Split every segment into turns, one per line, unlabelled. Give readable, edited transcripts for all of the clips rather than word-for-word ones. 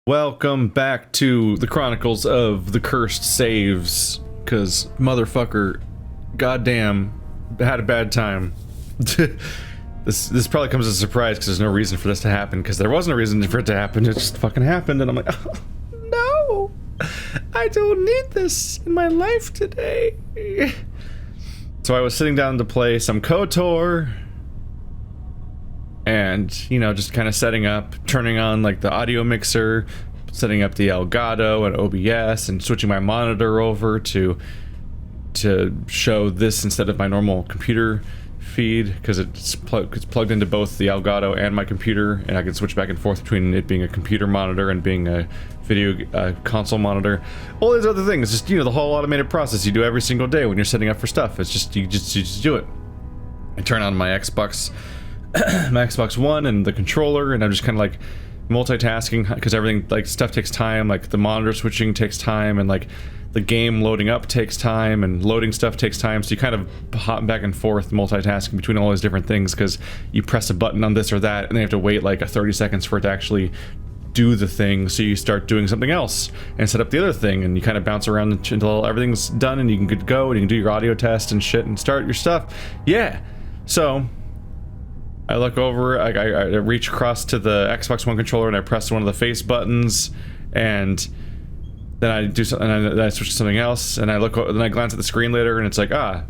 Welcome back to the Chronicles of the Cursed Saves, cause motherfucker, goddamn, had a bad time. This probably comes as a surprise because there's no reason for this to happen, because there wasn't a reason for it to happen, it just fucking happened, and I'm like, oh, no, I don't need this in my life today. So I was sitting down to play some KOTOR, and, you know, just kind of setting up, turning on, like, the audio mixer, setting up the Elgato and OBS, and switching my monitor over to show this instead of my normal computer feed, because it's plugged into both the Elgato and my computer, and I can switch back and forth between it being a computer monitor and being a video console monitor. All these other things, just, you know, the whole automated process you do every single day when you're setting up for stuff. It's just, you just do it. I turn on my Xbox One and the controller, and I'm just kind of like multitasking, because everything, like, stuff takes time, like the monitor switching takes time, and like the game loading up takes time, and loading stuff takes time, so you kind of hop back and forth multitasking between all those different things, because you press a button on this or that and then you have to wait like 30 seconds for it to actually do the thing, so you start doing something else and set up the other thing, and you kind of bounce around until everything's done and you can go and you can do your audio test and shit and start your stuff. Yeah, so I look over, I reach across to the Xbox One controller and I press one of the face buttons, and then I do something, and then I switch to something else, and then I glance at the screen later, and it's like, I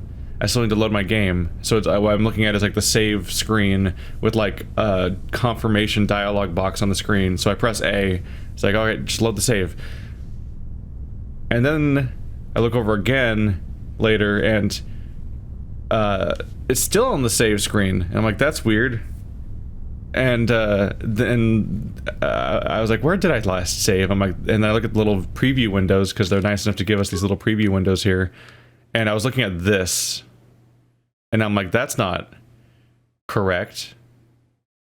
still need to load my game. So what I'm looking at is like the save screen with like a confirmation dialog box on the screen. So I press A. It's like, okay, just load the save. And then I look over again later, and it's still on the save screen, and I'm like, that's weird. And then I was like, where did I last save? I'm like, and I look at the little preview windows, because they're nice enough to give us these little preview windows here, and I was looking at this, and I'm like, that's not correct.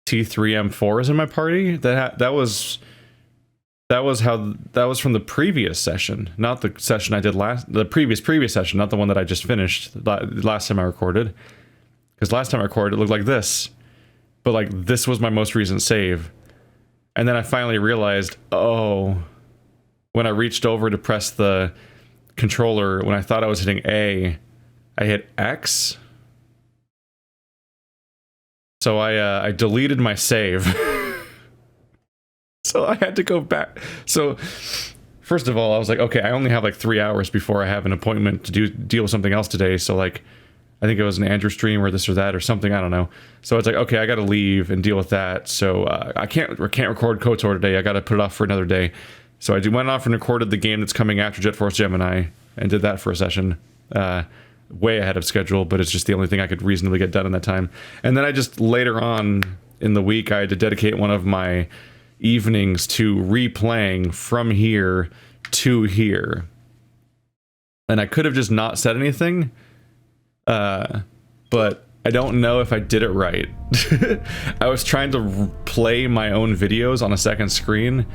T3M4 is in my party. That was from the previous session, not the session I did the previous session, not the one that I just finished last time I recorded. Because last time I recorded, it looked like this, but like this was my most recent save. And then I finally realized, oh, when I reached over to press the controller, when I thought I was hitting A, I hit X. So I deleted my save. So I had to go back. So first of all, I was like, okay, I only have like 3 hours before I have an appointment to deal with something else today. So like, I think it was an Andrew stream or this or that or something, I don't know. So it's like, okay, I gotta leave and deal with that. So I can't record KOTOR today. I gotta put it off for another day. So I went off and recorded the game that's coming after Jet Force Gemini and did that for a session. Way ahead of schedule, but it's just the only thing I could reasonably get done in that time. And then I just, later on in the week, I had to dedicate one of my evenings to replaying from here to here. And I could have just not said anything, but I don't know if I did it right. I was trying to play my own videos on a second screen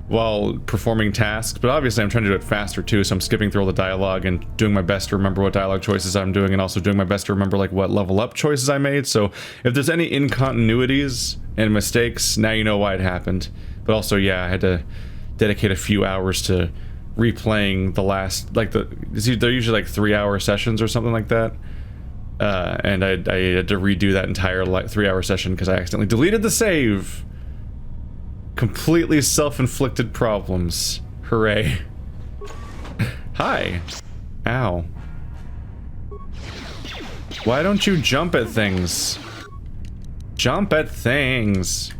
while performing tasks, but obviously I'm trying to do it faster too, so I'm skipping through all the dialogue and doing my best to remember what dialogue choices I'm doing, and also doing my best to remember like what level up choices I made. So if there's any incontinuities and mistakes, now you know why it happened. But also, yeah, I had to dedicate a few hours to replaying the last, like they're usually like 3-hour sessions or something like that. And I had to redo that entire 3-hour session because I accidentally deleted the save. Completely self-inflicted problems. Hooray. Hi. Ow. Why don't you jump at things? Jump at things.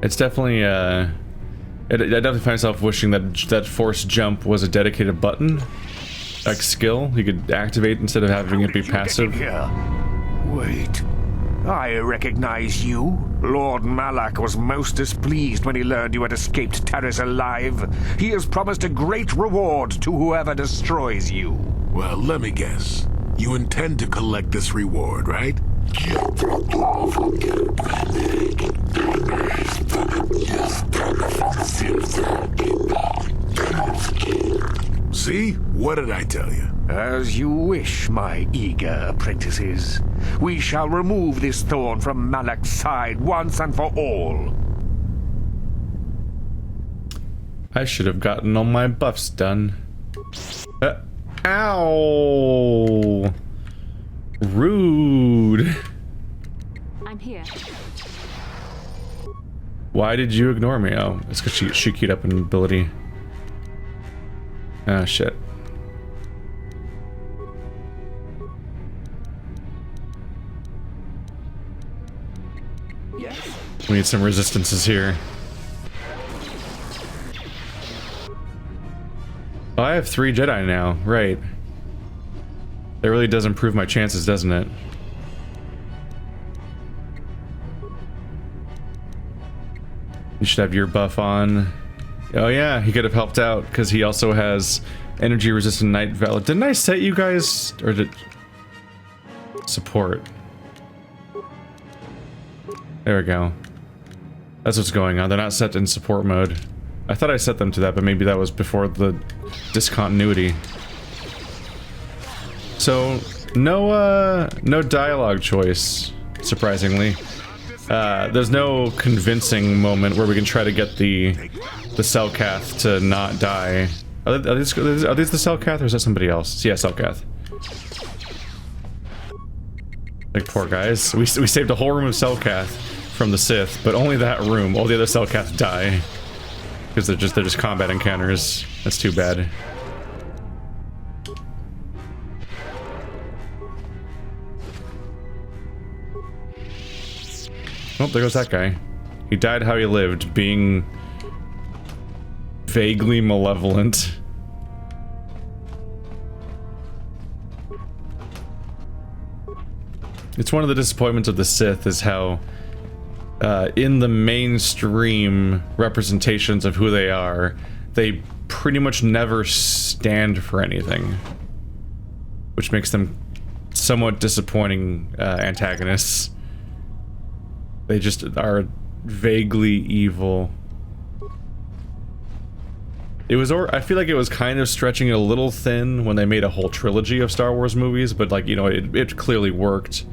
It's definitely, I definitely find myself wishing that force jump was a dedicated button. Like skill, you could activate instead of having it be passive.
Wait, I recognize you. Lord Malak was most displeased when he learned you had escaped Terrace alive. He has promised a great reward to whoever destroys you.
Well, let me guess. You intend to collect this reward, right? See? What did I tell you?
As you wish, my eager apprentices. We shall remove this thorn from Malak's side once and for all.
I should have gotten all my buffs done. Ow! Rude.
I'm here.
Why did you ignore me? Oh, it's because she keyed up an ability. Ah, shit.
Yes.
We need some resistances here. Oh, I have 3 Jedi now, right. That really does improve my chances, doesn't it? You should have your buff on. Oh yeah, he could have helped out, because he also has energy resistant night valor. Didn't I set you guys, or did... Support. There we go. That's what's going on. They're not set in support mode. I thought I set them to that, but maybe that was before the discontinuity. So, no dialogue choice, surprisingly. There's no convincing moment where we can try to get the Selkath to not die. Are these the Selkath, or is that somebody else? Yeah, Selkath. Like, poor guys. We saved a whole room of Selkath from the Sith, but only that room. All the other Selkath die. Because they're just combat encounters. That's too bad. Oh, there goes that guy. He died how he lived, being vaguely malevolent. It's one of the disappointments of the Sith is how in the mainstream representations of who they are, they pretty much never stand for anything, which makes them somewhat disappointing antagonists. They just are vaguely evil. I feel like it was kind of stretching it a little thin when they made a whole trilogy of Star Wars movies, but like, you know, it clearly worked.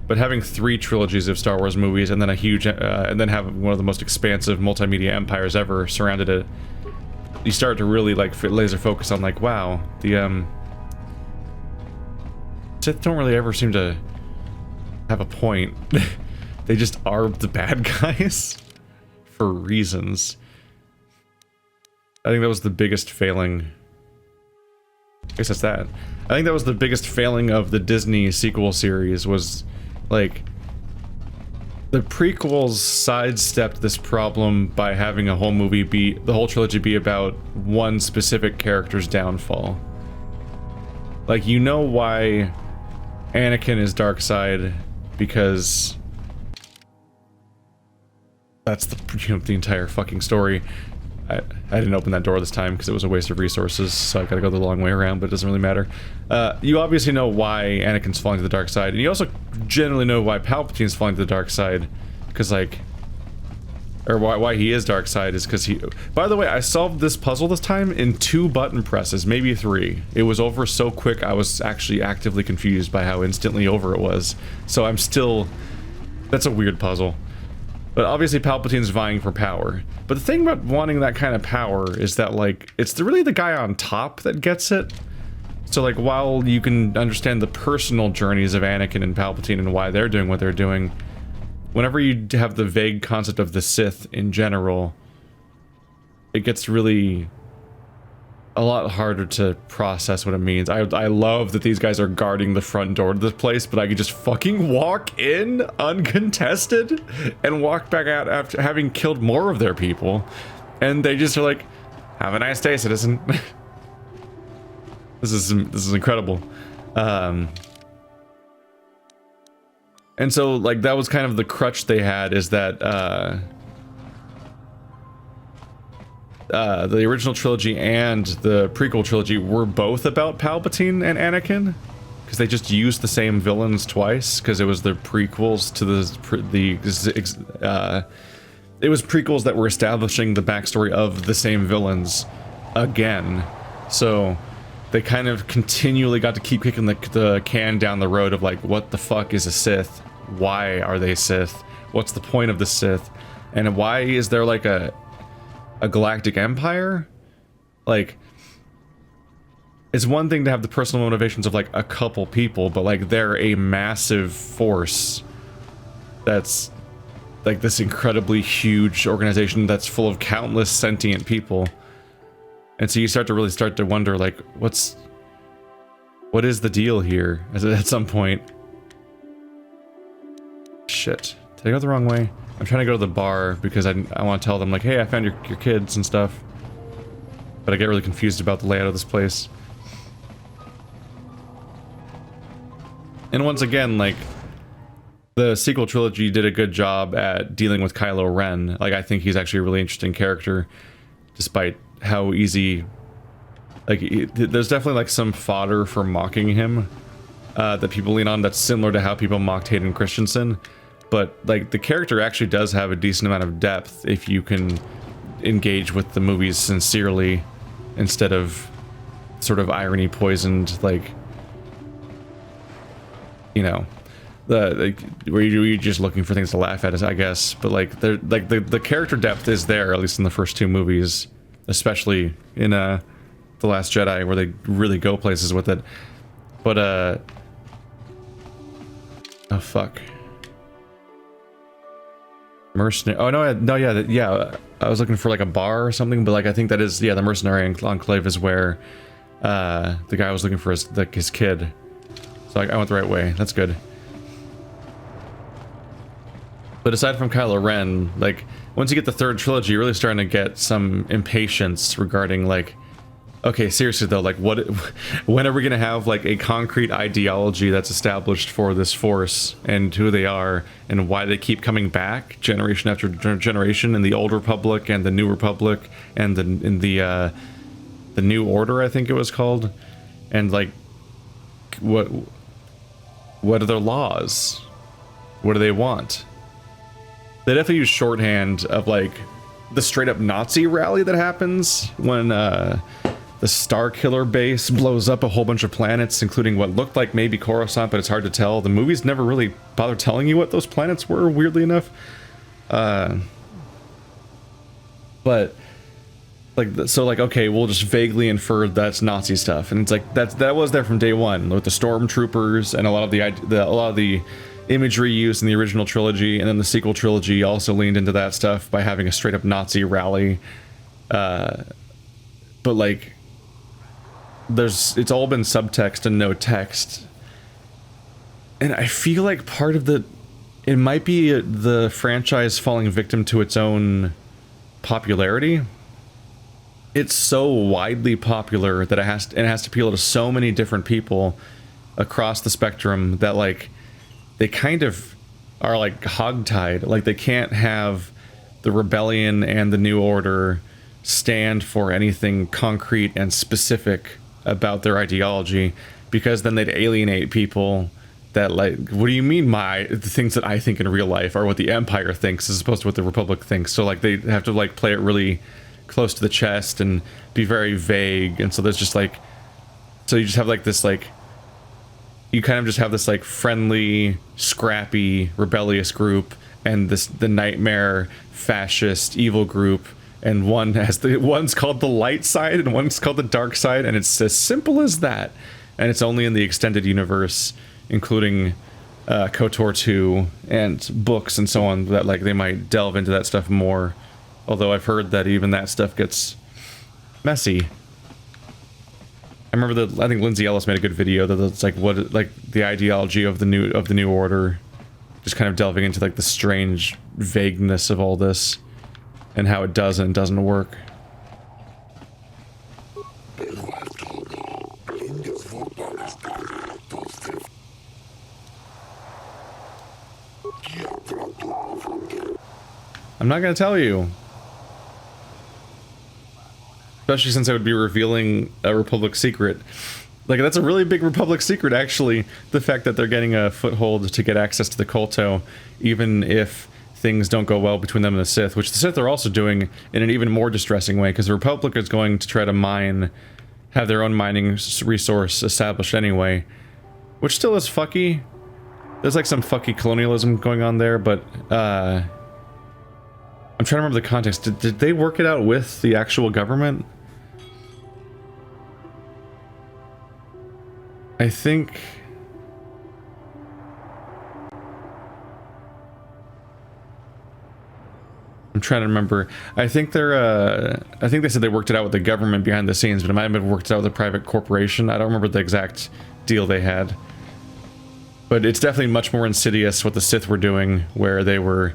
But having 3 trilogies of Star Wars movies and then a huge, and then have one of the most expansive multimedia empires ever surrounded it, you start to really like laser focus on like, wow, the Sith don't really ever seem to have a point. They just are the bad guys for reasons. I think that was the biggest failing. I guess that's that. I think that was the biggest failing of the Disney sequel series was, like, the prequels sidestepped this problem by having a whole movie the whole trilogy be about one specific character's downfall. Like, you know why Anakin is dark side, because that's the entire fucking story. I didn't open that door this time because it was a waste of resources, so I gotta go the long way around, but it doesn't really matter. You obviously know why Anakin's falling to the dark side, and you also generally know why Palpatine's falling to the dark side, because like... Or why he is dark side is because he... By the way, I solved this puzzle this time in 2 button presses, maybe 3. It was over so quick I was actually actively confused by how instantly over it was. So I'm still... That's a weird puzzle. But obviously Palpatine's vying for power. But the thing about wanting that kind of power is that, like, it's really the guy on top that gets it. So, like, while you can understand the personal journeys of Anakin and Palpatine and why they're doing what they're doing, whenever you have the vague concept of the Sith in general, it gets really a lot harder to process what it means. I love that these guys are guarding the front door to this place, but I could just fucking walk in uncontested and walk back out after having killed more of their people. And they just are like, have a nice day, citizen. This is incredible. And so, like, that was kind of the crutch they had, is that, the original trilogy and the prequel trilogy were both about Palpatine and Anakin, because they just used the same villains twice, because it was the prequels to it was prequels that were establishing the backstory of the same villains again. So they kind of continually got to keep kicking the can down the road of like, what the fuck is a Sith? Why are they Sith? What's the point of the Sith? And why is there like a Galactic Empire? Like, it's one thing to have the personal motivations of like a couple people, but like they're a massive force that's like this incredibly huge organization that's full of countless sentient people. And so you start to wonder like, what is the deal here at some point? Shit. Did I go the wrong way? I'm trying to go to the bar because I want to tell them like, hey, I found your kids and stuff. But I get really confused about the layout of this place. And once again, like, the sequel trilogy did a good job at dealing with Kylo Ren. Like, I think he's actually a really interesting character, despite how easy... Like, there's definitely, like, some fodder for mocking him that people lean on that's similar to how people mocked Hayden Christensen. But, like, the character actually does have a decent amount of depth if you can engage with the movies sincerely instead of sort of irony poisoned, like, you know, where you're just looking for things to laugh at, I guess. But like, the character depth is there, at least in the first two movies, especially in The Last Jedi, where they really go places with it. But oh fuck, mercenary. Oh no, yeah. I was looking for like a bar or something, but like I think that is, yeah, the mercenary enclave is where the guy was looking for his kid. So I went the right way. That's good. But aside from Kylo Ren, like, once you get the third trilogy, you're really starting to get some impatience regarding, like, okay, seriously though, like, when are we gonna have, like, a concrete ideology that's established for this force, and who they are, and why they keep coming back, generation after generation, in the Old Republic, and the New Republic, and the New Order, I think it was called, and, like, what are their laws? What do they want? They definitely use shorthand of like the straight up Nazi rally that happens when the Star Killer base blows up a whole bunch of planets, including what looked like maybe Coruscant, but it's hard to tell. The movies never really bothered telling you what those planets were, weirdly enough. But like, so like, okay, we'll just vaguely infer that's Nazi stuff, and it's like that was there from day one with the stormtroopers and a lot of the imagery used in the original trilogy, and then the sequel trilogy also leaned into that stuff by having a straight up Nazi rally. But like, it's all been subtext and no text, and I feel like part of it might be the franchise falling victim to its own popularity. It's so widely popular that it has to appeal to so many different people across the spectrum that like they kind of are like hogtied. Like they can't have the rebellion and the New Order stand for anything concrete and specific about their ideology, because then they'd alienate people that like, what do you mean the things that I think in real life are what the Empire thinks as opposed to what the Republic thinks? So like they have to like play it really close to the chest and be very vague, and so there's just like, so you just have like this like, you kind of just have this like friendly, scrappy, rebellious group, and the nightmare fascist evil group, and one's called the light side and one's called the dark side, and it's as simple as that. And it's only in the extended universe, including KOTOR 2 and books and so on, that like they might delve into that stuff more. Although I've heard that even that stuff gets messy. I remember I think Lindsay Ellis made a good video that it's like the ideology of the new order, just kind of delving into like the strange vagueness of all this and how it doesn't work. I'm not gonna tell you. Especially since I would be revealing a Republic secret. Like, that's a really big Republic secret, actually. The fact that they're getting a foothold to get access to the Kolto, even if things don't go well between them and the Sith, which the Sith are also doing in an even more distressing way, because the Republic is going to try to mine have their own mining resource established anyway, which still is fucky. There's like some fucky colonialism going on there, but I'm trying to remember the context. Did they work it out with the actual government? I think... I'm trying to remember. I think I think they said they worked it out with the government behind the scenes, but it might have been worked out with a private corporation. I don't remember the exact deal they had. But it's definitely much more insidious what the Sith were doing, where they were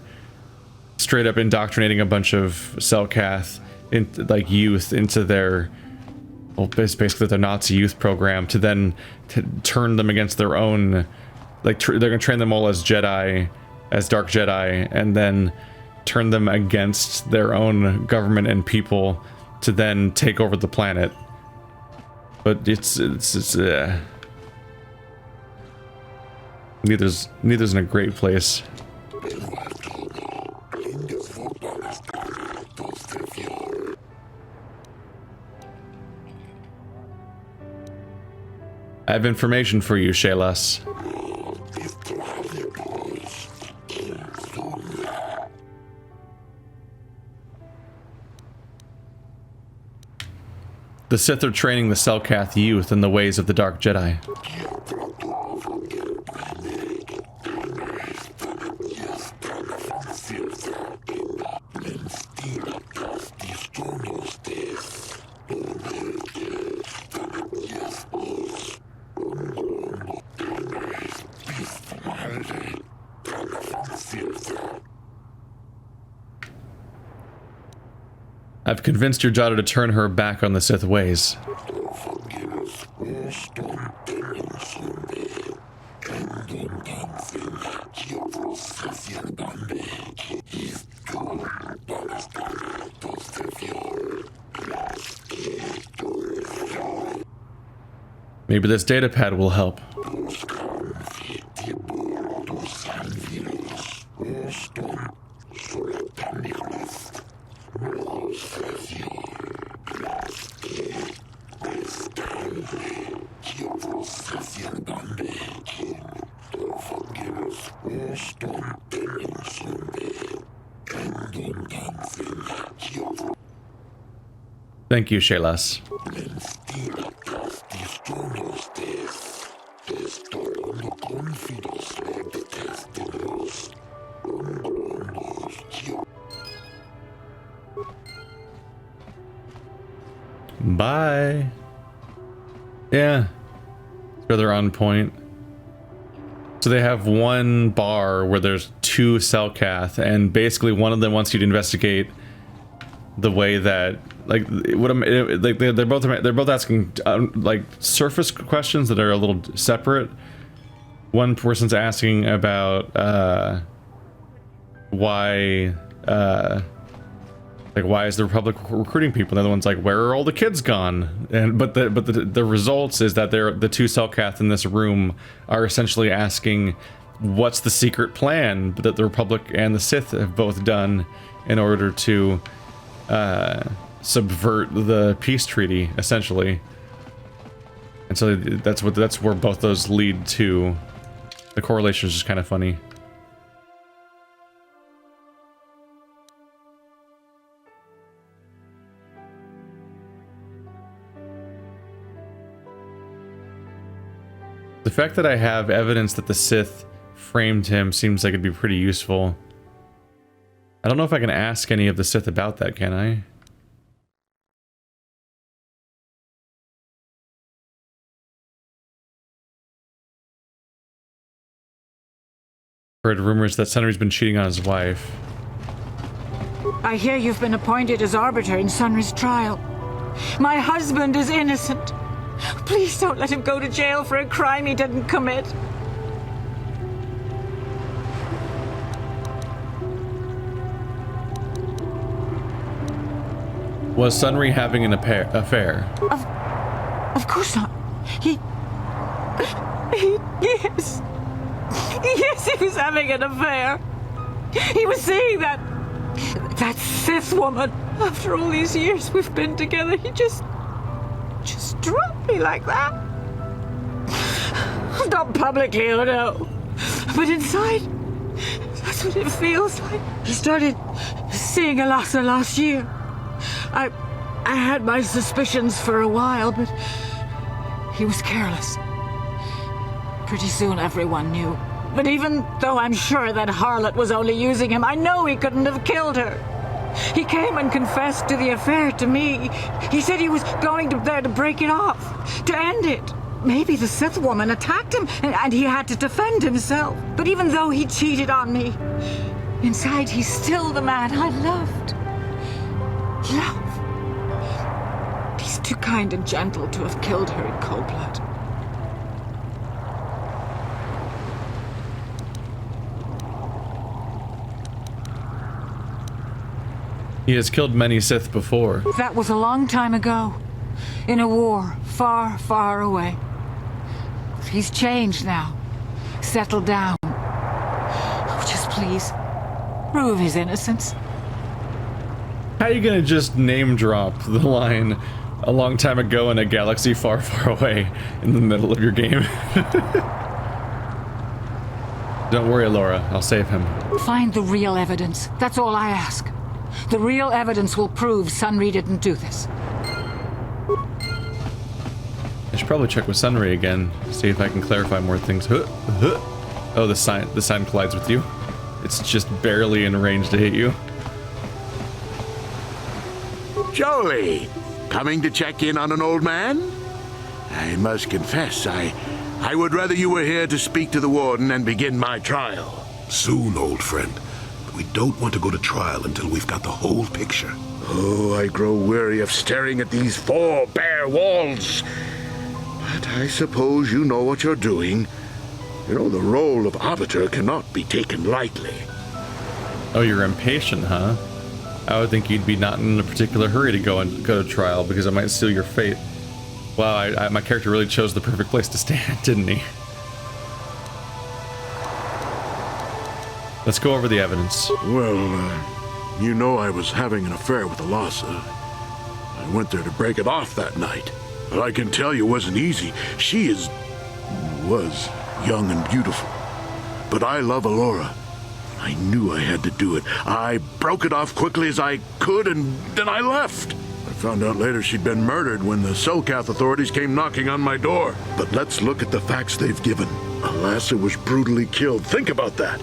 straight up indoctrinating a bunch of Selkath, like youth, into their, well, basically their Nazi youth program, to then turn them against their own, like they're gonna train them all as Jedi, as Dark Jedi, and then turn them against their own government and people to then take over the planet. But neither's in a great place. I have information for you, Shelas. The Sith are training the Selkath youth in the ways of the Dark Jedi. I've convinced your daughter to turn her back on the Sith ways. Maybe this data pad will help. Thank you, Shelas. Bye. Yeah. Further on point. So they have one bar where there's two Selkath, and basically one of them wants you to investigate the way that, like, what I'm like, they're both asking like surface questions that are a little separate. One person's asking about why like, why is the Republic recruiting people? The other one's like, where are all the kids gone? And but the results is that the two Selkath in this room are essentially asking, what's the secret plan that the Republic and the Sith have both done in order to subvert the peace treaty, essentially. And so that's where both those lead to. The correlation is just kind of funny. The fact that I have evidence that the Sith framed him seems like it'd be pretty useful. I don't know if I can ask any of the Sith about that, can I? Heard rumors that Sunry's been cheating on his wife.
I hear you've been appointed as arbiter in Sunry's trial. My husband is innocent. Please don't let him go to jail for a crime he didn't commit.
Was Sunry having an affair?
Of course not. Yes. Yes, he was having an affair. He was seeing that Sith woman. After all these years we've been together, he just drop me like that. Not publicly, oh no. But inside, that's what it feels like. He started seeing Alasa last year. I had my suspicions for a while, but he was careless. Pretty soon everyone knew. But even though I'm sure that harlot was only using him, I know he couldn't have killed her. He came and confessed to the affair to me. He said he was going there to break it off, to end it. Maybe the Sith woman attacked him and he had to defend himself. But even though he cheated on me, inside he's still the man I loved. Love. He's too kind and gentle to have killed her in cold blood.
He has killed many Sith before.
That was a long time ago, in a war far, far away. He's changed now, settled down. Oh, just please, prove his innocence.
How are you gonna just name drop the line a long time ago in a galaxy far, far away in the middle of your game? Don't worry, Laura, I'll save him.
Find the real evidence. That's all I ask. The real evidence will prove Sunry didn't do this.
I should probably check with Sunry again, see if I can clarify more things. Oh, the sign collides with you. It's just barely in range to hit you.
Jolie, coming to check in on an old man? I must confess, I would rather you were here to speak to the warden and begin my trial.
Soon, old friend. We don't want to go to trial until we've got the whole picture.
Oh, I grow weary of staring at these four bare walls. But I suppose you know what you're doing. You know, the role of arbiter cannot be taken lightly.
Oh, you're impatient, huh? I would think you'd be not in a particular hurry to go to trial because it might seal your fate. Wow, my character really chose the perfect place to stand, didn't he? Let's go over the evidence.
Well, you know I was having an affair with Alasa. I went there to break it off that night. But I can tell you it wasn't easy. She was young and beautiful. But I love Alora. I knew I had to do it. I broke it off quickly as I could, and then I left. I found out later she'd been murdered when the Selkath authorities came knocking on my door. But let's look at the facts they've given. Alasa was brutally killed. Think about that.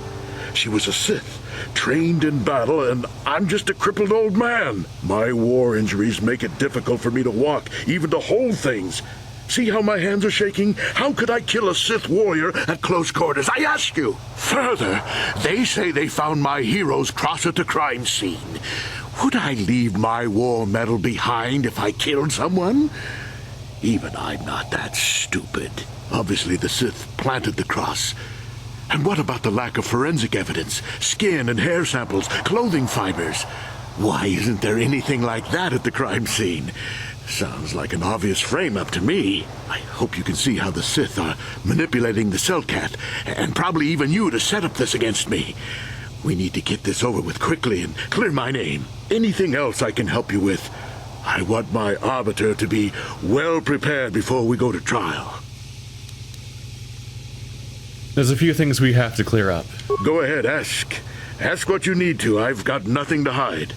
She was a Sith, trained in battle, and I'm just a crippled old man. My war injuries make it difficult for me to walk, even to hold things. See how my hands are shaking? How could I kill a Sith warrior at close quarters? I ask you. Further, they say they found my hero's cross at the crime scene. Would I leave my war medal behind if I killed someone? Even I'm not that stupid. Obviously, the Sith planted the cross. And what about the lack of forensic evidence? Skin and hair samples, clothing fibers. Why isn't there anything like that at the crime scene? Sounds like an obvious frame-up to me. I hope you can see how the Sith are manipulating the Selkath, and probably even you to set up this against me. We need to get this over with quickly and clear my name. Anything else I can help you with? I want my arbiter to be well prepared before we go to trial.
There's a few things we have to clear up.
Go ahead, ask. Ask what you need to. I've got nothing to hide.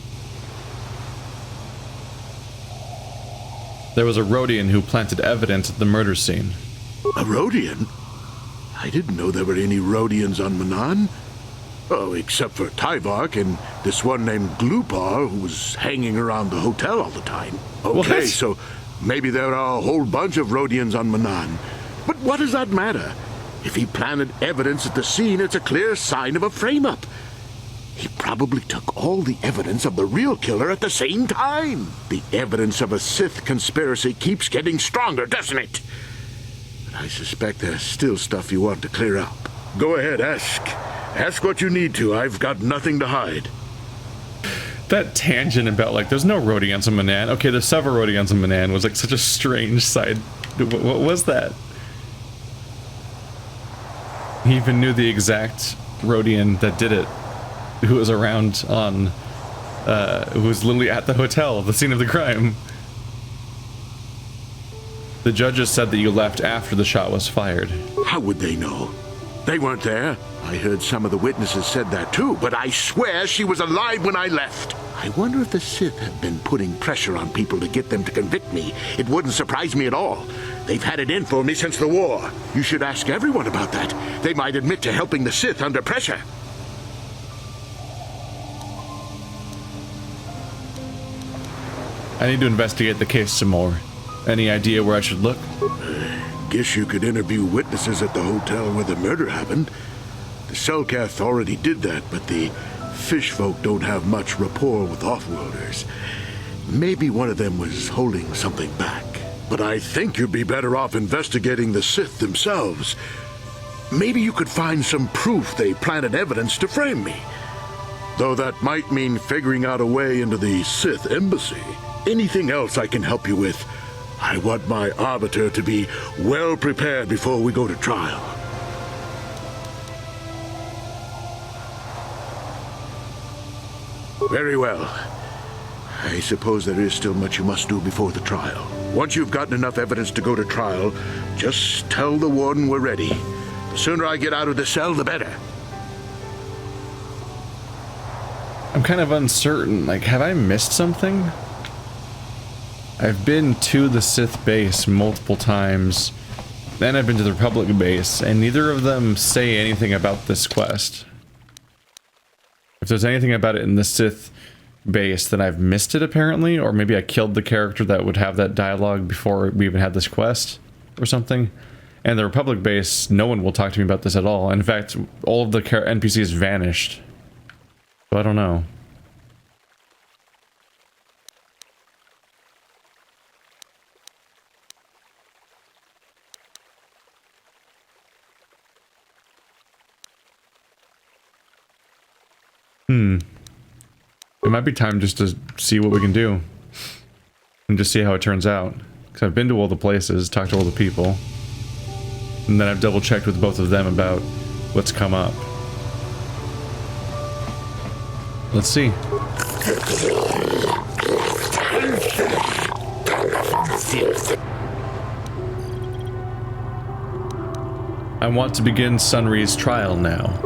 There was a Rodian who planted evidence at the murder scene.
A Rodian? I didn't know there were any Rodians on Manaan. Oh, except for Tyvark and this one named Glupar who was hanging around the hotel all the time. Okay, so maybe there are a whole bunch of Rodians on Manaan. But what does that matter? If he planted evidence at the scene, it's a clear sign of a frame-up. He probably took all the evidence of the real killer at the same time. The evidence of a Sith conspiracy keeps getting stronger, doesn't it? But I suspect there's still stuff you want to clear up. Go ahead, ask. Ask what you need to. I've got nothing to hide.
That tangent about, like, there's no Rodians on Manaan. Okay, there's several Rodians on Manaan was, like, such a strange side. What was that? He even knew the exact Rodian that did it, who was around on, who was literally at the hotel, the scene of the crime. The judges said that you left after the shot was fired.
How would they know? They weren't there. I heard some of the witnesses said that too, but I swear she was alive when I left. I wonder if the Sith have been putting pressure on people to get them to convict me. It wouldn't surprise me at all. They've had it in for me since the war. You should ask everyone about that. They might admit to helping the Sith under pressure.
I need to investigate the case some more. Any idea where I should look?
Guess you could interview witnesses at the hotel where the murder happened. The Selkath already did that, but the fish folk don't have much rapport with offworlders. Maybe one of them was holding something back. But I think you'd be better off investigating the Sith themselves. Maybe you could find some proof they planted evidence to frame me. Though that might mean figuring out a way into the Sith embassy. Anything else I can help you with? I want my arbiter to be well prepared before we go to trial. Very well. I suppose there is still much you must do before the trial. Once you've gotten enough evidence to go to trial, just tell the warden we're ready. The sooner I get out of the cell, the better.
I'm kind of uncertain. Like, have I missed something? I've been to the Sith base multiple times, then I've been to the Republic base, and neither of them say anything about this quest. If there's anything about it in the Sith base, then I've missed it apparently, or maybe I killed the character that would have that dialogue before we even had this quest, or something. And the Republic base, no one will talk to me about this at all. In fact, all of the NPCs vanished. So I don't know. It might be time just to see what we can do. And just see how it turns out. Because I've been to all the places, talked to all the people. And then I've double checked with both of them about what's come up. Let's see. I want to begin Sunry's trial now.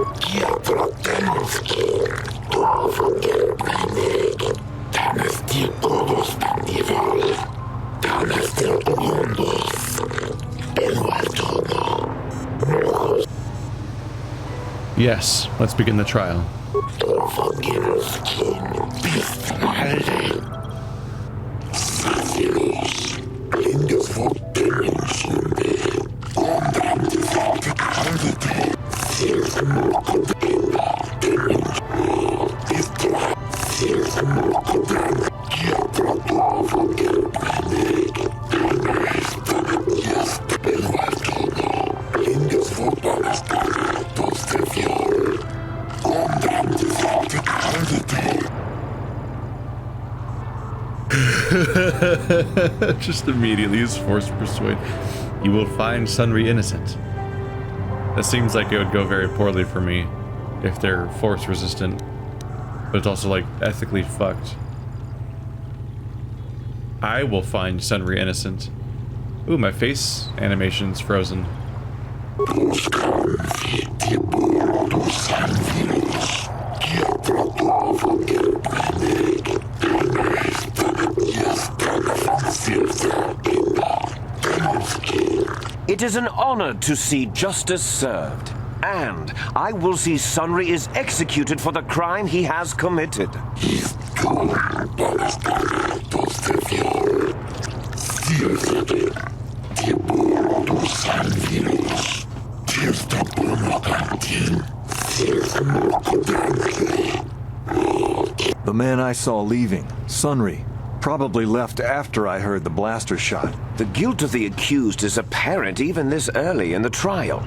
Yes, let's begin the trial. Just immediately use force persuade. You will find Sunry innocent. That seems like it would go very poorly for me if they're force resistant, but it's also like ethically fucked. I will find Sunry innocent. Ooh, my face animation's frozen.
It is an honor to see justice served, and I will see Sunry is executed for the crime he has committed.
The man I saw leaving, Sunry, probably left after I heard the blaster shot.
The guilt of the accused is apparent even this early in the trial.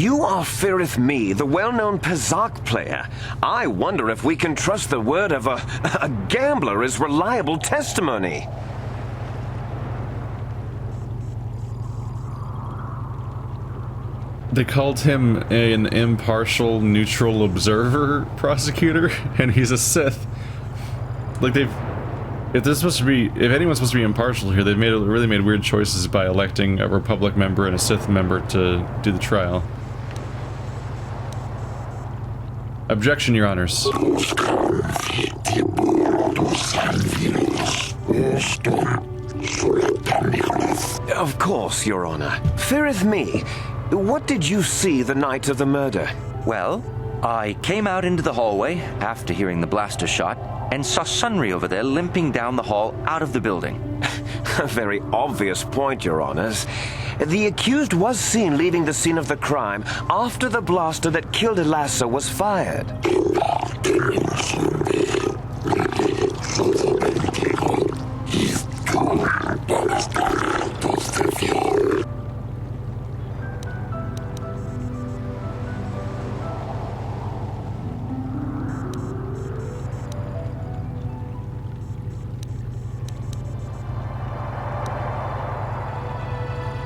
You are Firith Me, the well-known Pazak player. I wonder if we can trust the word of a gambler as reliable testimony.
They called him an impartial, neutral observer prosecutor, and he's a Sith. Like if anyone's supposed to be impartial here, they've really made weird choices by electing a Republic member and a Sith member to do the trial. Objection, Your Honors.
Of course, Your Honor. Firith Me, what did you see the night of the murder?
Well, I came out into the hallway after hearing the blaster shot and saw Sunry over there limping down the hall out of the building.
A very obvious point, Your Honors. The accused was seen leaving the scene of the crime after the blaster that killed Elassa was fired.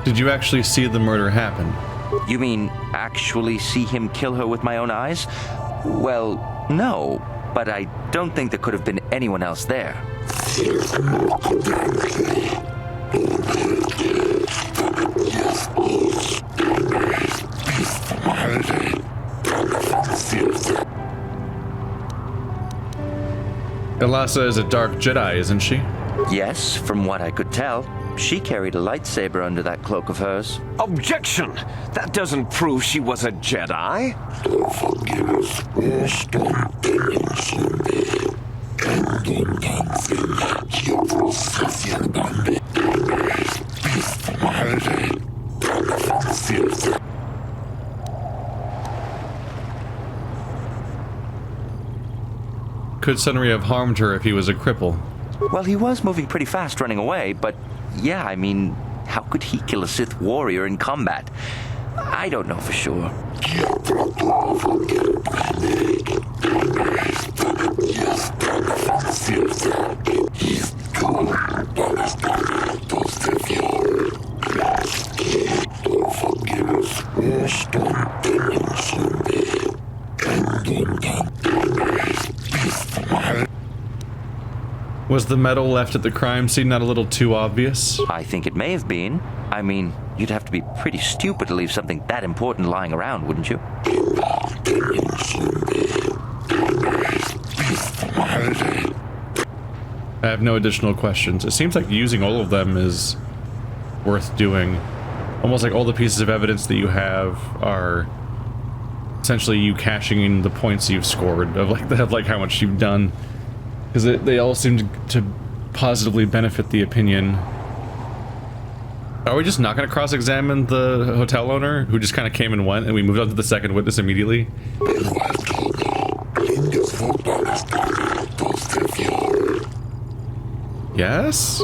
Did you actually see the murder happen?
You mean actually see him kill her with my own eyes? Well, no, but I don't think there could have been anyone else there.
Elassa is a dark Jedi, isn't she?
Yes, from what I could tell. She carried a lightsaber under that cloak of hers.
Objection! That doesn't prove she was a Jedi.
Could Sunry have harmed her if he was a cripple?
Well, he was moving pretty fast running away, but yeah, I mean, how could he kill a Sith warrior in combat? I don't know for sure.
Was the medal left at the crime scene not a little too obvious?
I think it may have been. I mean, you'd have to be pretty stupid to leave something that important lying around, wouldn't you?
I have no additional questions. It seems like using all of them is worth doing. Almost like all the pieces of evidence that you have are essentially you cashing in the points you've scored of like how much you've done. Because they all seem to positively benefit the opinion. Are we just not going to cross-examine the hotel owner, who just kind of came and went, and we moved on to the second witness immediately? Yes?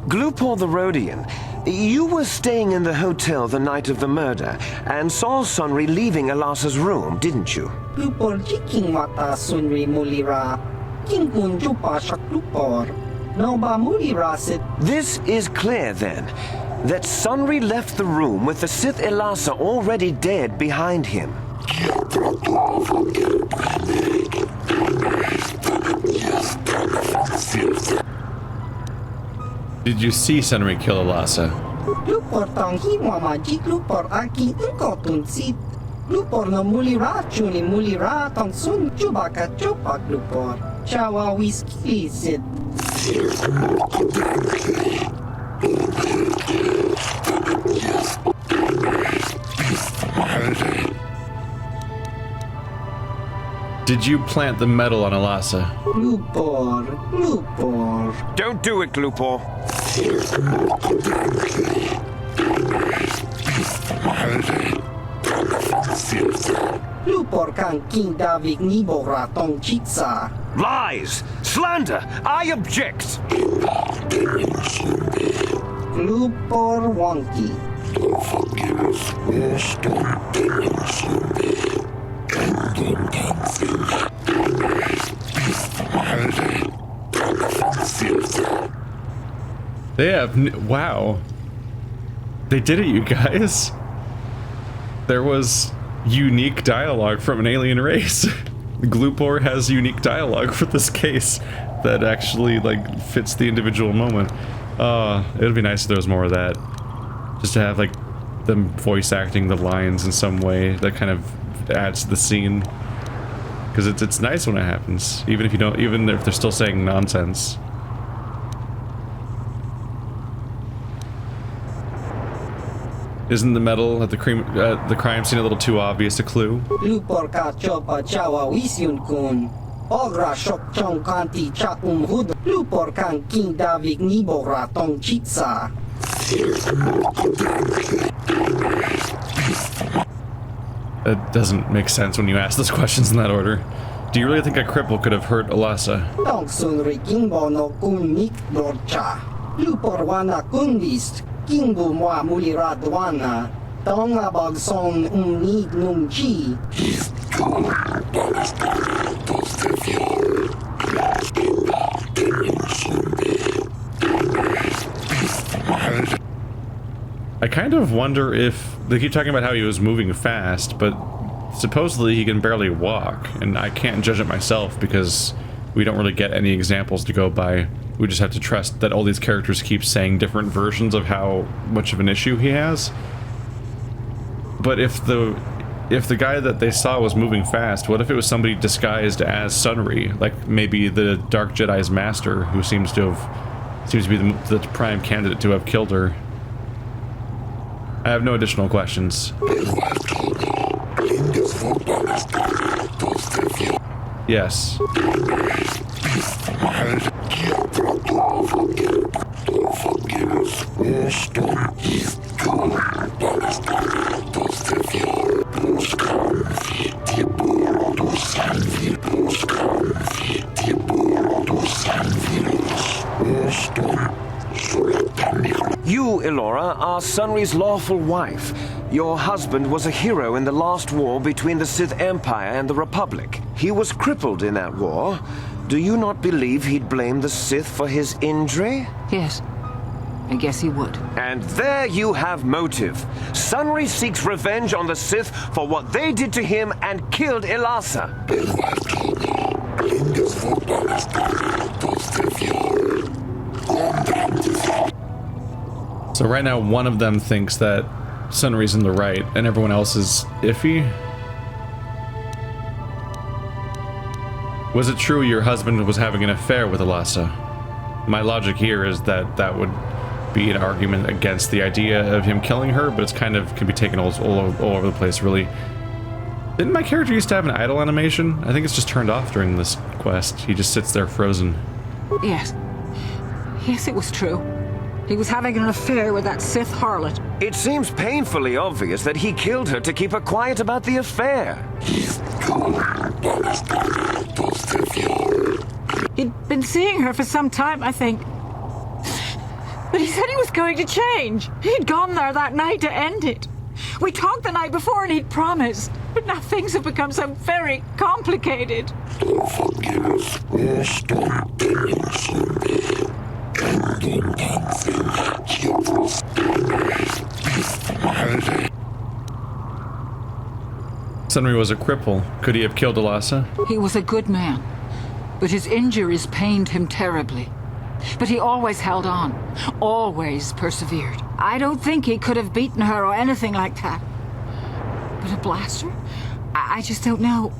Glupor the Rhodian, you were staying in the hotel the night of the murder and saw Sunry leaving Elassa's room, didn't you?
Glupor jiking mata Sunry mulira. Kingun jupa shaklupor. No ba mulira sit.
This is clear then, that Sunry left the room with the Sith Elassa already dead behind him.
Did you see Sunry kill Elassa?
Glupor tong hiwama ji glupor aki unkotun sit. Glupor no mulira chuni mulira tong sun chubaka chupa glupor. Chawa whiskey sit.
Did you plant the medal on Alasa?
Glupor, Glupor.
Don't do it, Glupor.
Glupor kang King Davik Nibora tong chitsa.
Lies! Slander! I object!
Glupor wonky.
They have wow. They did it, you guys. There was unique dialogue from an alien race. Glupor has unique dialogue for this case that actually like fits the individual moment. It would be nice if there was more of that. Just to have like them voice acting the lines in some way that kind of adds to the scene. Because it's nice when it happens, even if they're still saying nonsense. Isn't the medal at the crime scene a little too obvious a clue?
Glupor ka chopa chawa wisyun kun. Ogra shok chong kanti cha hud. Glupor kang King Davik Nibora tong chitsa.
It doesn't make sense when you ask those questions in that order. Do you really think a cripple could have hurt Alasa?
Tong Sunry Kingbo no kun nik dorcha. Glupor wana kunlist. Kingbo mwa mulirat wana. Tong abag song need num chi.
I kind of wonder if they keep talking about how he was moving fast, but supposedly he can barely walk, and I can't judge it myself because we don't really get any examples to go by. We just have to trust that all these characters keep saying different versions of how much of an issue he has. But if the guy that they saw was moving fast, what if it was somebody disguised as Sunry, like maybe the Dark Jedi's master, who seems to be the prime candidate to have killed her? I have no additional questions. Yes.
You, Elora, are Sunry's lawful wife. Your husband was a hero in the last war between the Sith Empire and the Republic. He was crippled in that war. Do you not believe he'd blame the Sith for his injury?
Yes. I guess he would.
And there you have motive. Sunry seeks revenge on the Sith for what they did to him and killed Elasa.
So right now one of them thinks that Sunry's in the right and everyone else is iffy? Was it true your husband was having an affair with Alasa? My logic here is that that would be an argument against the idea of him killing her, but it's kind of can be taken all over the place, really. Didn't my character used to have an idle animation? I think it's just turned off during this quest. He just sits there frozen.
Yes. Yes, it was true. He was having an affair with that Sith harlot.
It seems painfully obvious that he killed her to keep her quiet about the affair.
He'd been seeing her for some time, I think. But he said he was going to change. He'd gone there that night to end it. We talked the night before and he'd promised. But now things have become so very complicated.
Sunry was a cripple. Could he have killed Alasa?
He was a good man, but his injuries pained him terribly. But he always held on, always persevered. I don't think he could have beaten her or anything like that. But a blaster? I just don't know.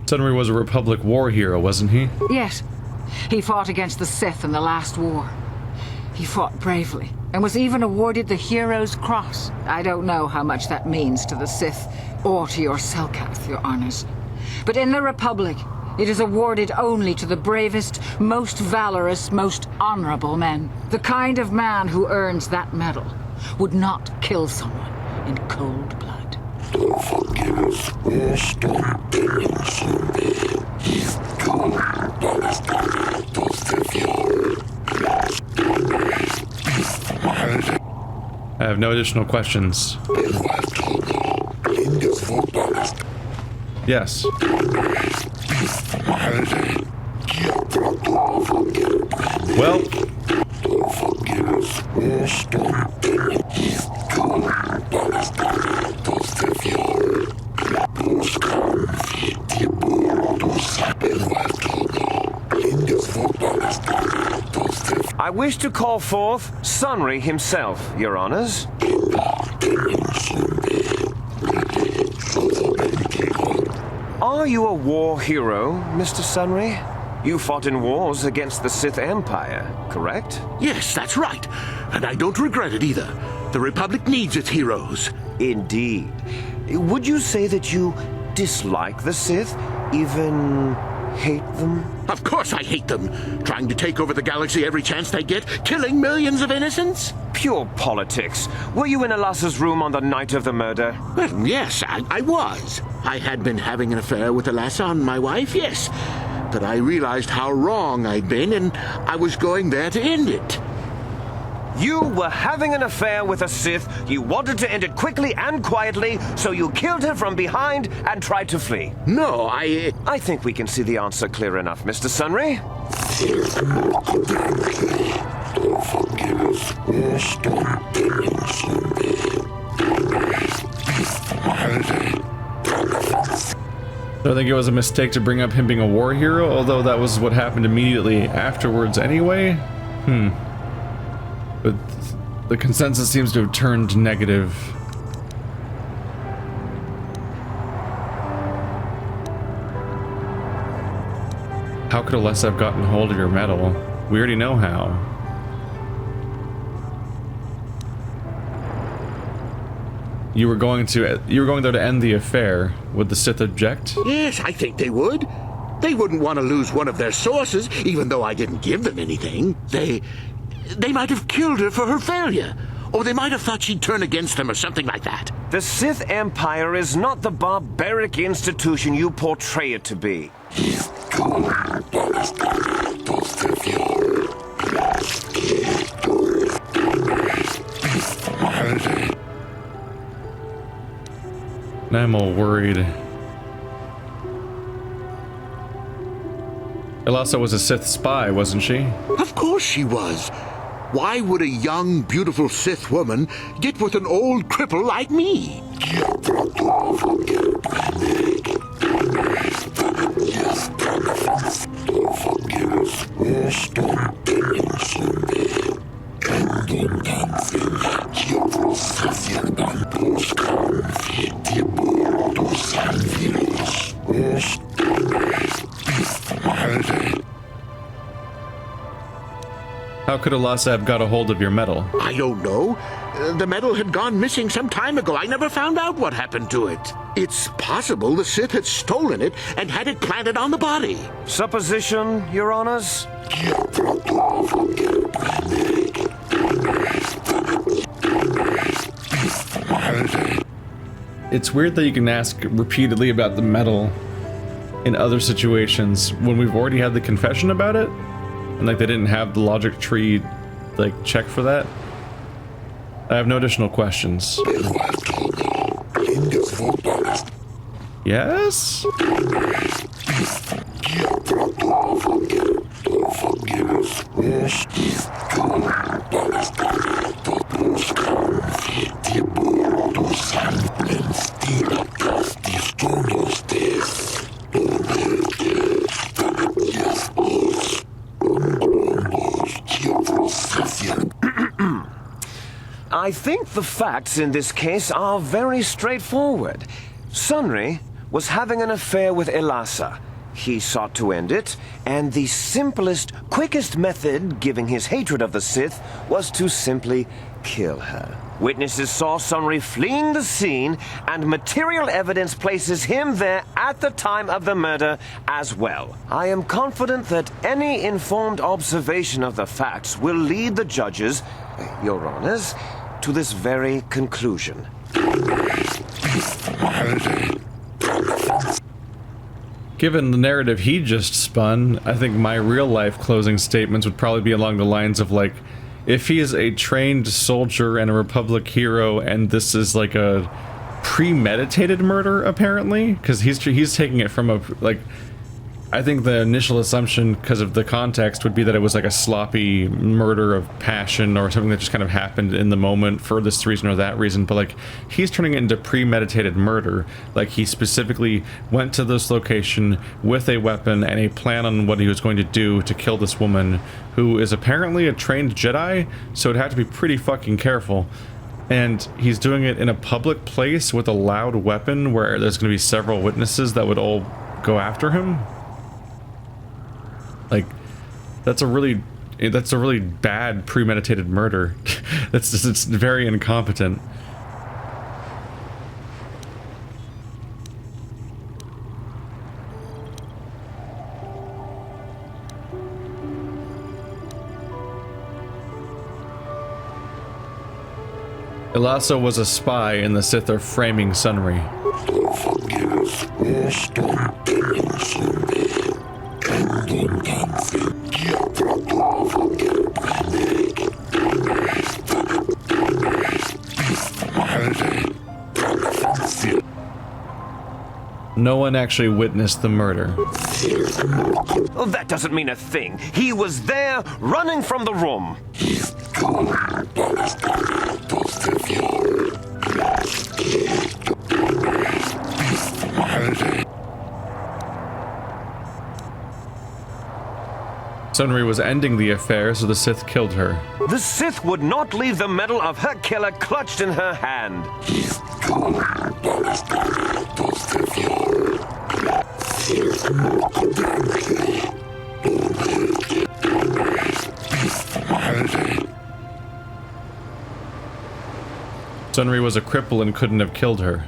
Sunry was a Republic war hero, wasn't he?
Yes. He fought against the Sith in the last war. He fought bravely and was even awarded the Hero's Cross. I don't know how much that means to the Sith or to your Selkath, your honors. But in the Republic, it is awarded only to the bravest, most valorous, most honorable men. The kind of man who earns that medal would not kill someone in cold blood.
I have no additional questions. Yes. Well.
I wish to call forth Sunry himself, your honors. Are you a war hero, Mr. Sunry? You fought in wars against the Sith Empire, correct?
Yes, that's right. And I don't regret it either. The Republic needs its heroes.
Indeed. Would you say that you dislike the Sith? Even hate them?
Of course I hate them. Trying to take over the galaxy every chance they get, killing millions of innocents.
Pure politics. Were you in Alassa's room on the night of the murder?
Well, yes, I was. I had been having an affair with Alassa, my wife, yes. But I realized how wrong I'd been, and I was going there to end it.
You were having an affair with a Sith. You wanted to end it quickly and quietly, so you killed her from behind and tried to flee.
No,
I think we can see the answer clear enough, Mr. Sunry.
So I think it was a mistake to bring up him being a war hero, although that was what happened immediately afterwards anyway. But the consensus seems to have turned negative. How could Alessa have gotten hold of your medal? We already know how. You were going there to end the affair. Would the Sith object?
Yes, I think they would. They wouldn't want to lose one of their sources, even though I didn't give them anything. They might have killed her for her failure. Or they might have thought she'd turn against them or something like that.
The Sith Empire is not the barbaric institution you portray it to be.
I'm all worried. Alassa was a Sith spy, wasn't she?
Of course she was. Why would a young, beautiful Sith woman get with an old cripple like me?
How could Alassa have got a hold of your medal?
I don't know. The medal had gone missing some time ago. I never found out what happened to it. It's possible the Sith had stolen it and had it planted on the body.
Supposition, your honors?
It's weird that you can ask repeatedly about the medal in other situations when we've already had the confession about it, and like they didn't have the logic tree like check for that. I have no additional questions. Yes?
I think the facts in this case are very straightforward. Sunry was having an affair with Alassa. He sought to end it, and the simplest, quickest method, given his hatred of the Sith, was to simply kill her. Witnesses saw Sunry fleeing the scene, and material evidence places him there at the time of the murder as well. I am confident that any informed observation of the facts will lead the judges, Your Honors, to this very conclusion.
Given the narrative he just spun, I think my real-life closing statements would probably be along the lines of, like, if he is a trained soldier and a Republic hero, and this is like a premeditated murder, apparently, because he's taking it from a, like, I think the initial assumption, because of the context, would be that it was like a sloppy murder of passion or something that just kind of happened in the moment for this reason or that reason, but like, he's turning it into premeditated murder. Like, he specifically went to this location with a weapon and a plan on what he was going to do to kill this woman, who is apparently a trained Jedi, so it'd have to be pretty fucking careful. And he's doing it in a public place with a loud weapon where there's going to be several witnesses that would all go after him. Like, that's a really bad premeditated murder. It's very incompetent. Elasso was a spy, and the Sith are framing Sunry. No one actually witnessed the murder.
Oh, that doesn't mean a thing. He was there, running from the room.
Sunry was ending the affair, so the Sith killed her.
The Sith would not leave the medal of her killer clutched in her hand.
Sunry was a cripple and couldn't have killed her.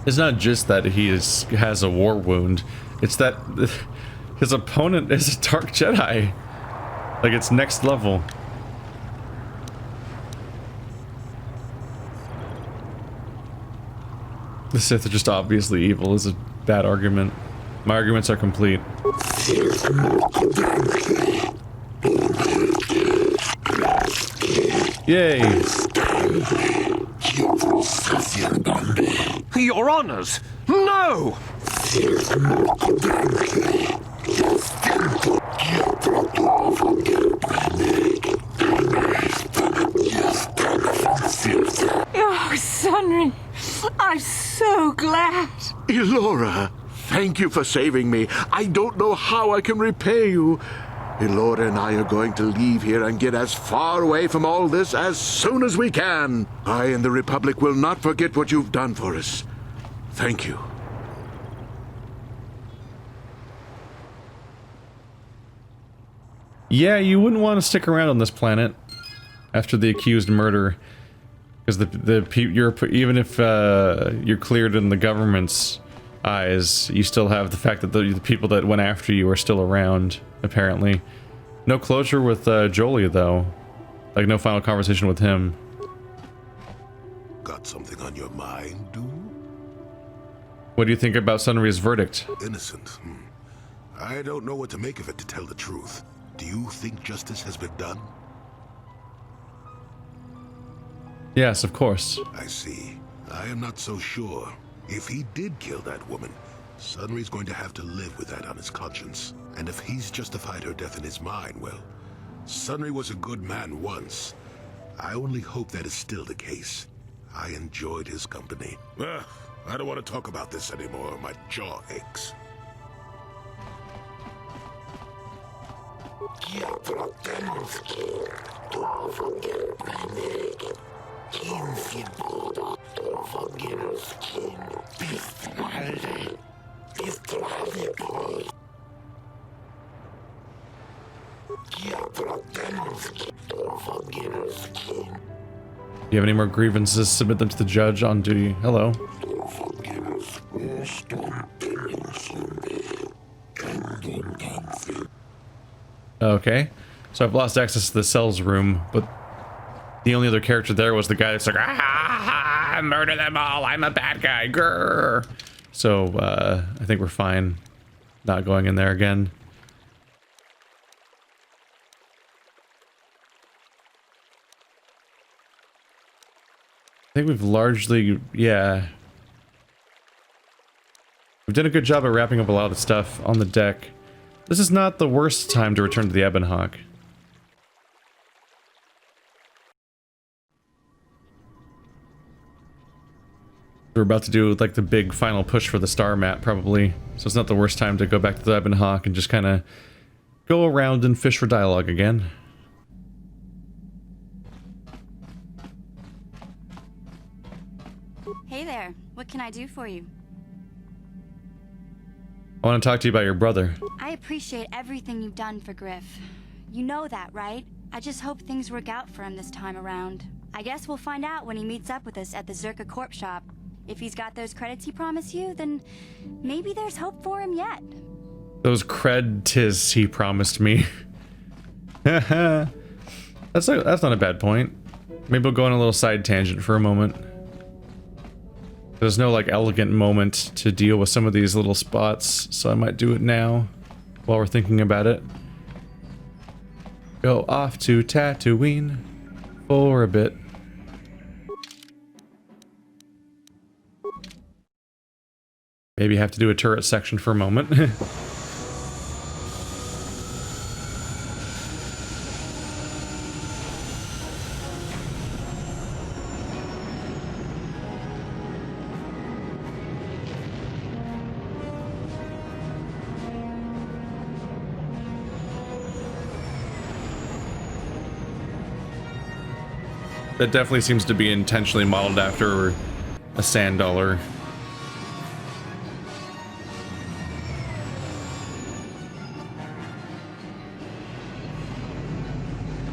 It's not just that he has a war wound, it's that his opponent is a Dark Jedi. Like, it's next level. The Sith are just obviously evil is a bad argument. My arguments are complete. Yay!
Your Honors, no!
Oh, Sunry, I'm so glad.
Elora, thank you for saving me. I don't know how I can repay you. Elora and I are going to leave here and get as far away from all this as soon as we can. I and the Republic will not forget what you've done for us. Thank you.
Yeah, you wouldn't want to stick around on this planet after the accused murder, because even if you're cleared in the government's eyes, you still have the fact that the people that went after you are still around. Apparently, no closure with Jolie though. Like, no final conversation with him.
Got something on your mind, dude?
What do you think about Sunry's verdict?
Innocent. I don't know what to make of it, to tell the truth. Do you think justice has been done?
Yes, of course.
I see. I am not so sure. If he did kill that woman, Sunry's going to have to live with that on his conscience. And if he's justified her death in his mind, well, Sunry was a good man once. I only hope that is still the case. I enjoyed his company. I don't want to talk about this anymore. My jaw aches.
Do you have any more grievances? Submit them to the judge on duty. Hello. Okay. So I've lost access to the cells room, but the only other character there was the guy that's like, ah, murder them all, I'm a bad guy, grrr. So, I think we're fine not going in there again. I think we've largely, yeah. We've done a good job of wrapping up a lot of stuff on the deck. This is not the worst time to return to the Ebon Hawk. We're about to do like the big final push for the star map probably, so it's not the worst time to go back to the Ebon Hawk and just kind of go around and fish for dialogue again.
Hey there, what can I do for you?
I want to talk to you about your brother.
I appreciate everything you've done for Griff. You know that, right? I just hope things work out for him this time around. I guess we'll find out when he meets up with us at the Zerka Corp shop. If he's got those credits he promised you, then maybe there's hope for him yet.
Those cred-tis he promised me. that's not a bad point. Maybe we'll go on a little side tangent for a moment. There's no like elegant moment to deal with some of these little spots, so I might do it now while we're thinking about it. Go off to Tatooine for a bit. Maybe have to do a turret section for a moment. That definitely seems to be intentionally modeled after a sand dollar.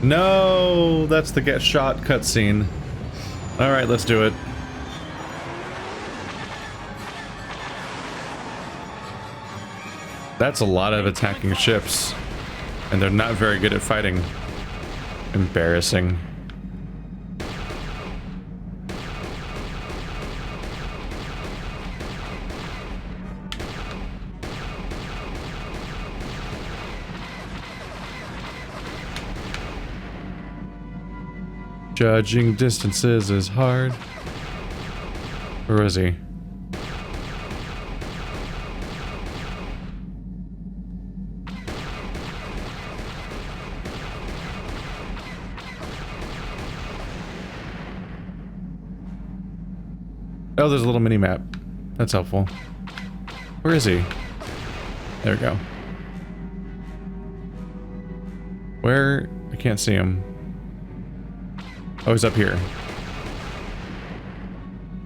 No, that's the get shot cutscene. All right, let's do it. That's a lot of attacking ships, and they're not very good at fighting. Embarrassing. Judging distances is hard. Where is he? Oh, there's a little mini map. That's helpful. Where is he? There we go. Where? I can't see him. Oh, he's up here.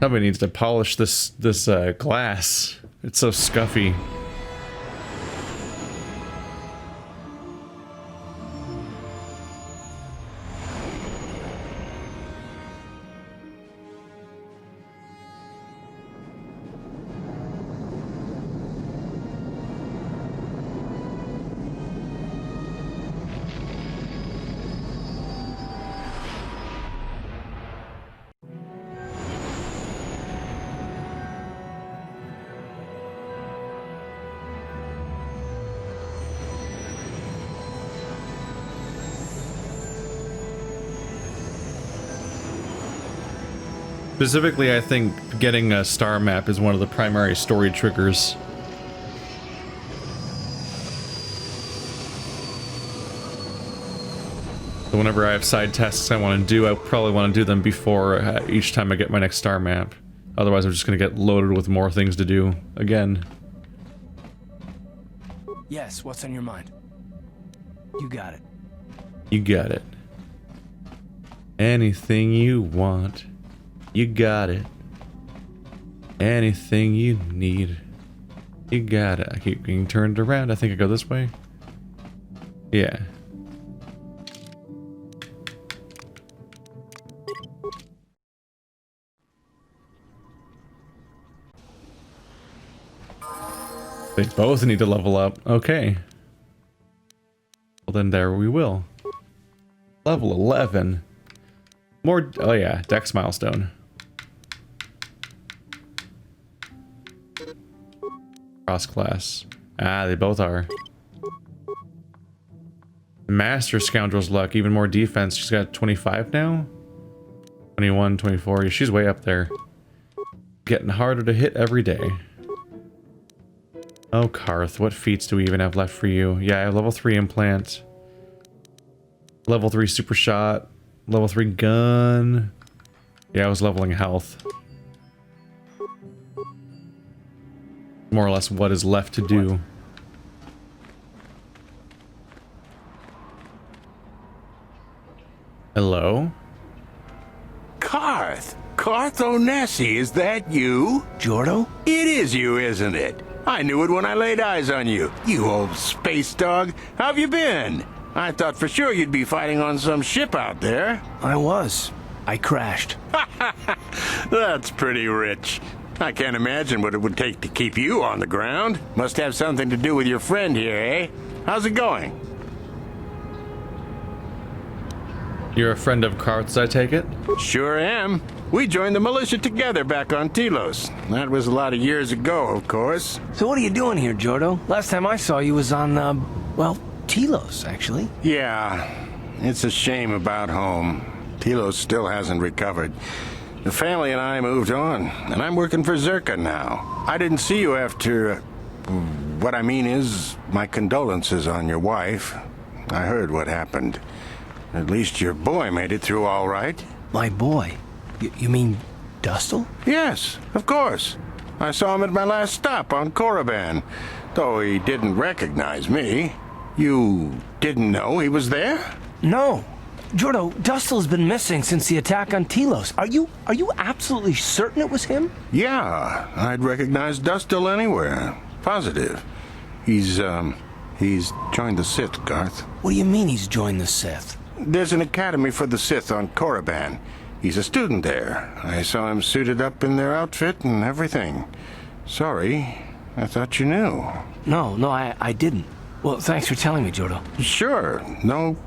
Somebody needs to polish this glass. It's so scuffy. Specifically, I think getting a star map is one of the primary story triggers. So whenever I have side tasks I want to do, I probably want to do them before each time I get my next star map. Otherwise, I'm just going to get loaded with more things to do again.
Yes, what's on your mind? You got it.
You got it. Anything you want, you got it. Anything you need, you got it. I keep getting turned around. I think I go this way. Yeah. They both need to level up. Okay. Well, then there we will. Level 11. More. Oh, yeah. Dex milestone. Cross class. Ah, they both are. Master Scoundrel's luck. Even more defense. She's got 25 now? 21, 24. Yeah, she's way up there. Getting harder to hit every day. Oh, Karth, what feats do we even have left for you? Yeah, I have level 3 implant. Level 3 super shot. Level 3 gun. Yeah, I was leveling health. More or less what is left to do. Hello?
Karth! Karth Onesi, is that you?
Jordo?
It is you, isn't it? I knew it when I laid eyes on you. You old space dog. How have you been? I thought for sure you'd be fighting on some ship out there.
I was. I crashed.
That's pretty rich. I can't imagine what it would take to keep you on the ground. Must have something to do with your friend here, eh? How's it going?
You're a friend of Karth's, I take it?
Sure am. We joined the militia together back on Telos. That was a lot of years ago, of course.
So what are you doing here, Jordo? Last time I saw you was on, well, Telos, actually.
Yeah, it's a shame about home. Telos still hasn't recovered. The family and I moved on, and I'm working for Zerka now. I didn't see you after... what I mean is, my condolences on your wife. I heard what happened. At least your boy made it through all right.
My boy? You mean Dustle?
Yes, of course. I saw him at my last stop on Korriban, though he didn't recognize me. You didn't know he was there?
No. Jordo, Dustle's been missing since the attack on Telos. Are you absolutely certain it was him?
Yeah, I'd recognize Dustle anywhere. Positive. He's joined the Sith, Garth.
What do you mean he's joined the Sith?
There's an academy for the Sith on Korriban. He's a student there. I saw him suited up in their outfit and everything. Sorry, I thought you knew.
No, I didn't. Well, thanks for telling me, Jordo.
Sure, no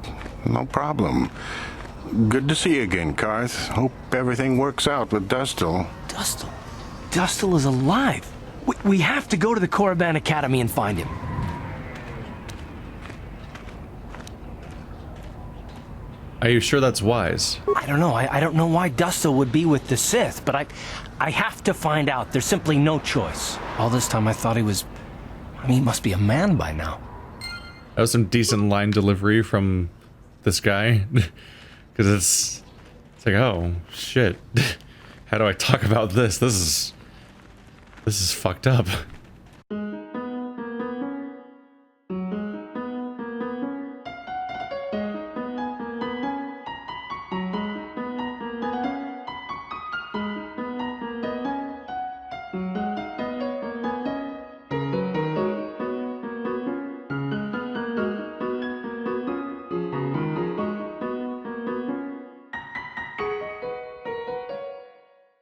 problem. Good to see you again, Karth. Hope everything works out with Dustle.
Dustle is alive. We have to go to the Korriban Academy and find him.
Are you sure that's wise?
I don't know. I don't know why Dustle would be with the Sith, but I have to find out. There's simply no choice. All this time I thought he was... I mean, he must be a man by now.
That was some decent line delivery from this guy. Because it's like, oh, shit. How do I talk about this? This is fucked up.